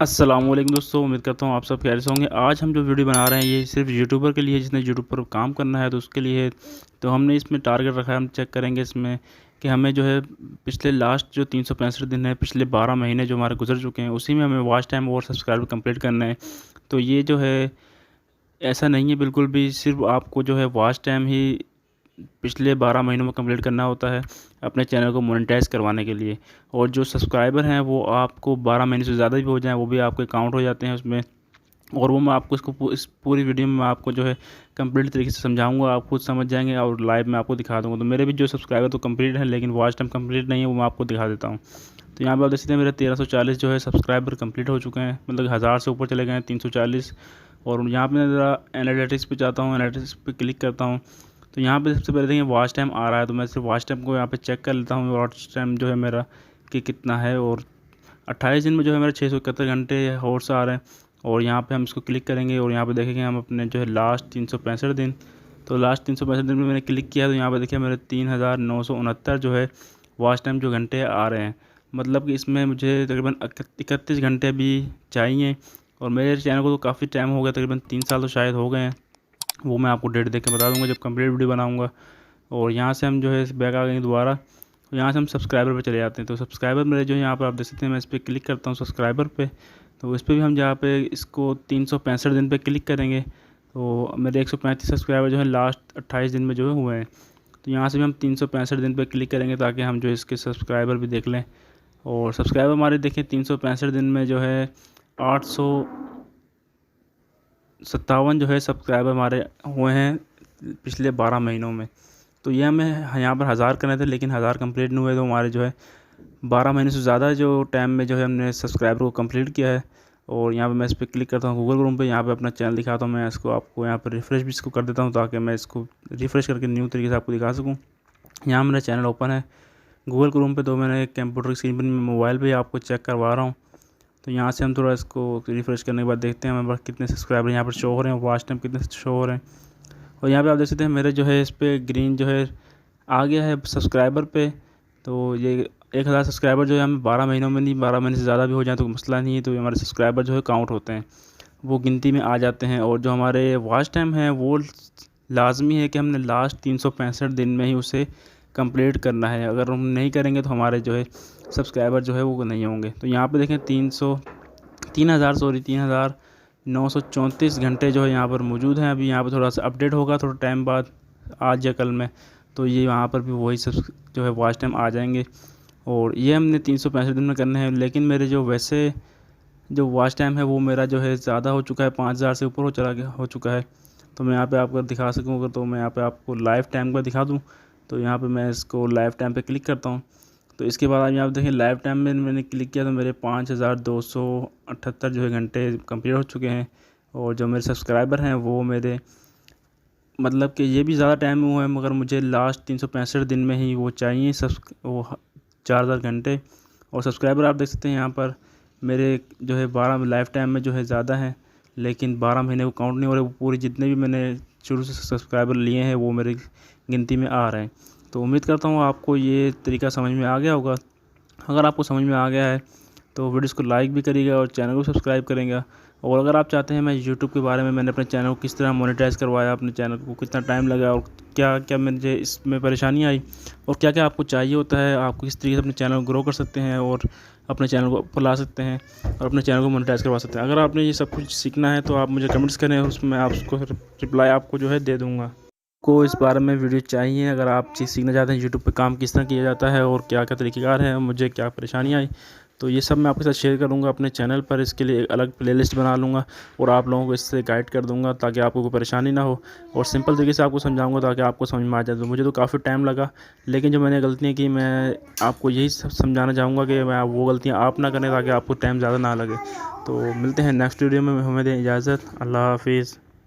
अस्सलामुअलैकुम दोस्तों, उम्मीद करता हूँ आप सब खैरियत से होंगे। आज हम जो वीडियो बना रहे हैं ये सिर्फ यूट्यूबर के लिए है, जिसने यूट्यूब पर काम करना है तो उसके लिए है। तो हमने इसमें टारगेट रखा है, हम चेक करेंगे इसमें कि हमें जो है पिछले लास्ट जो 365 दिन है, पिछले 12 महीने जो हमारे गुजर चुके हैं उसी में हमें वॉच टाइम और सब्सक्राइबर कंप्लीट करना है। तो ये जो है ऐसा नहीं है बिल्कुल भी, सिर्फ आपको जो है वॉच टाइम ही पिछले 12 महीनों में कंप्लीट करना होता है अपने चैनल को मोनेटाइज़ करवाने के लिए। और जो सब्सक्राइबर हैं वो आपको 12 महीने से ज़्यादा भी हो जाएँ वो भी आपके काउंट हो जाते हैं उसमें। और वो मैं आपको इस पूरी वीडियो में मैं आपको जो है कंप्लीट तरीके से समझाऊंगा, आप खुद समझ जाएंगे और लाइव में आपको दिखा दूंगा। तो मेरे भी जो सब्सक्राइबर तो कंप्लीट है लेकिन वॉच टाइम कंप्लीट नहीं है, वो मैं आपको दिखा देता हूँ। तो यहाँ पे आप देख सकते हैं मेरे 1340 जो है सब्सक्राइबर कंप्लीट हो चुके हैं, मतलब 1000 से ऊपर चले गए हैं 340। और यहाँ पे मैं ज़रा एनालिटिक्स पे जाता हूँ, एनालिटिक्स पे क्लिक करता हूँ। तो यहाँ पे सबसे पहले देखिए वॉच टाइम आ रहा है, तो मैं सिर्फ वॉच टाइम को यहाँ पे चेक कर लेता हूँ। वॉच टाइम जो है मेरा कि कितना है, और 28 दिन में जो है मेरा 671 घंटे हॉर्स आ रहे हैं। और यहाँ पे हम इसको क्लिक करेंगे और यहाँ पे देखेंगे हम अपने जो है लास्ट 365 दिन। तो लास्ट 365 दिन में मैंने क्लिक किया तो यहाँ पे देखिए मेरे 3969 जो है वॉच टाइम जो घंटे आ रहे हैं। मतलब कि इसमें मुझे तकरीबन 31 घंटे भी चाहिए। और मेरे चैनल को तो काफ़ी टाइम हो गया, तकरीबन 3 साल तो शायद हो गए हैं। वो मैं आपको डेट देख के बता दूंगा जब कंप्लीट वीडियो बनाऊंगा। और यहाँ से हम जो है बैक आ गए दोबारा, तो यहाँ से हम सब्सक्राइबर पे चले जाते हैं। तो सब्सक्राइबर मेरे जो है यहाँ पर आप देख सकते हैं, मैं इस पर क्लिक करता हूँ सब्सक्राइबर पे। तो इस पर भी हम जहाँ पे इसको 365 दिन पे क्लिक करेंगे तो मेरे 135 सब्सक्राइबर जो है लास्ट 28 दिन में जो है हुए हैं। तो यहाँ से भी हम 365 दिन पे क्लिक करेंगे ताकि हम जो इसके सब्सक्राइबर भी देख लें। और सब्सक्राइबर हमारे देखें 365 दिन में जो है 857 जो है सब्सक्राइबर हमारे हुए हैं पिछले 12 महीनों में। तो ये हमें यहाँ पर 1000 करने थे लेकिन 1000 कंप्लीट नहीं हुए, तो हमारे जो है 12 महीने से ज़्यादा जो टाइम में जो है हमने सब्सक्राइबर को कंप्लीट किया है। और यहाँ पे मैं इस पर क्लिक करता हूँ गूगल क्रोम पे, यहाँ पे अपना चैनल दिखाता हूँ। मैं इसको आपको यहाँ पर रिफ़्रेश भी इसको कर देता हूँ ताकि मैं इसको रिफ़्रेश करके न्यू तरीके से आपको दिखा सकूँ। यहाँ मेरा चैनल ओपन है गूगल क्रोम पे, तो मैंने कंप्यूटर की स्क्रीन पर मोबाइल पर आपको चेक करवा रहा हूँ। तो यहाँ से हम थोड़ा इसको रिफ़्रेश करने के बाद देखते हैं हमारे पास कितने सब्सक्राइबर यहाँ पर शो हो रहे हैं, वॉच टाइम कितने शो हो रहे हैं। और यहाँ पे आप देख सकते हैं मेरे जो है इस पर ग्रीन जो है आ गया है सब्सक्राइबर पे। तो ये 1000 सब्सक्राइबर जो है हमें 12 महीनों में नहीं, 12 महीने से ज़्यादा भी हो जाए तो मसला नहीं है। तो हमारे सब्सक्राइबर जो है काउंट होते हैं, वो गिनती में आ जाते हैं। और जो हमारे वॉच टाइम है वो लाजमी है कि हमने लास्ट 365 दिन में ही उसे कंप्लीट करना है। अगर हम नहीं करेंगे तो हमारे जो है सब्सक्राइबर जो है वो नहीं होंगे। तो यहाँ पे देखें 3934 घंटे जो है यहाँ पर मौजूद हैं। अभी यहाँ पर थोड़ा सा अपडेट होगा थोड़ा टाइम बाद, आज या कल में, तो ये यहाँ पर भी वही सब जो है वॉच टाइम आ जाएंगे। और ये हमने 365 दिन में करने हैं। लेकिन मेरे जो वैसे जो वॉच टाइम है वो मेरा जो है ज़्यादा हो चुका है, 5000 से ऊपर हो चुका है। तो मैं यहाँ पे आपको दिखा सकूँ अगर, तो मैं यहाँ पे आपको लाइव टाइम का दिखा दूँ। तो यहाँ पे मैं इसको लाइव टाइम पे क्लिक करता हूँ। तो इसके बाद आप यहाँ पे देखें लाइव टाइम में मैंने क्लिक किया तो मेरे 5278 जो है घंटे कंप्लीट हो चुके हैं। और जो मेरे सब्सक्राइबर हैं वो मेरे, मतलब कि ये भी ज़्यादा टाइम हुआ है मगर मुझे लास्ट 365 दिन में ही वो चाहिए वो 4000 घंटे। और सब्सक्राइबर आप देख सकते हैं यहाँ पर मेरे जो है 12 लाइफ टाइम में जो है ज़्यादा है, लेकिन 12 महीने को काउंट नहीं हो रहे। वो पूरे जितने भी मैंने शुरू से सब्सक्राइबर लिए हैं वो मेरी गिनती में आ रहे हैं। तो उम्मीद करता हूँ आपको ये तरीका समझ में आ गया होगा। अगर आपको समझ में आ गया है तो वीडियोस को लाइक भी करिएगा और चैनल को सब्सक्राइब करेंगे। और अगर आप चाहते हैं मैं यूट्यूब के बारे में, मैंने अपने चैनल को किस तरह मोनेटाइज़ करवाया, अपने चैनल को कितना टाइम लगा और क्या क्या मुझे इसमें परेशानी आई और क्या क्या आपको चाहिए होता है, आपको किस तरीके से अपने चैनल को ग्रो कर सकते हैं और अपने चैनल को फैला सकते हैं और अपने चैनल को मोनेटाइज़ करवा सकते हैं। अगर आपने ये सब कुछ सीखना है तो आप मुझे कमेंट्स करें, उसमें आप उसको रिप्लाई आपको जो है दे दूँगा। को इस बारे में वीडियो चाहिए, अगर आप चीज़ सीखना चाहते हैं यूट्यूब पे काम किस तरह किया जाता है और क्या क्या तरीक़ेकार है, मुझे क्या परेशानी आई, तो ये सब मैं आपके साथ शेयर करूँगा अपने चैनल पर। इसके लिए एक अलग प्लेलिस्ट बना लूँगा और आप लोगों को इससे गाइड कर दूँगा ताकि आपको कोई परेशानी ना हो। और सिंपल तरीके से आपको समझाऊँगा ताकि आपको समझ में आ जाए। तो मुझे तो काफ़ी टाइम लगा, लेकिन जो मैंने गलतियाँ की मैं आपको यही सब समझाना चाहूँगा कि मैं वो गलतियाँ आप ना करें ताकि आपको टाइम ज़्यादा ना लगे। तो मिलते हैं नेक्स्ट वीडियो में, हमें दें इजाज़त। अल्लाह हाफिज़।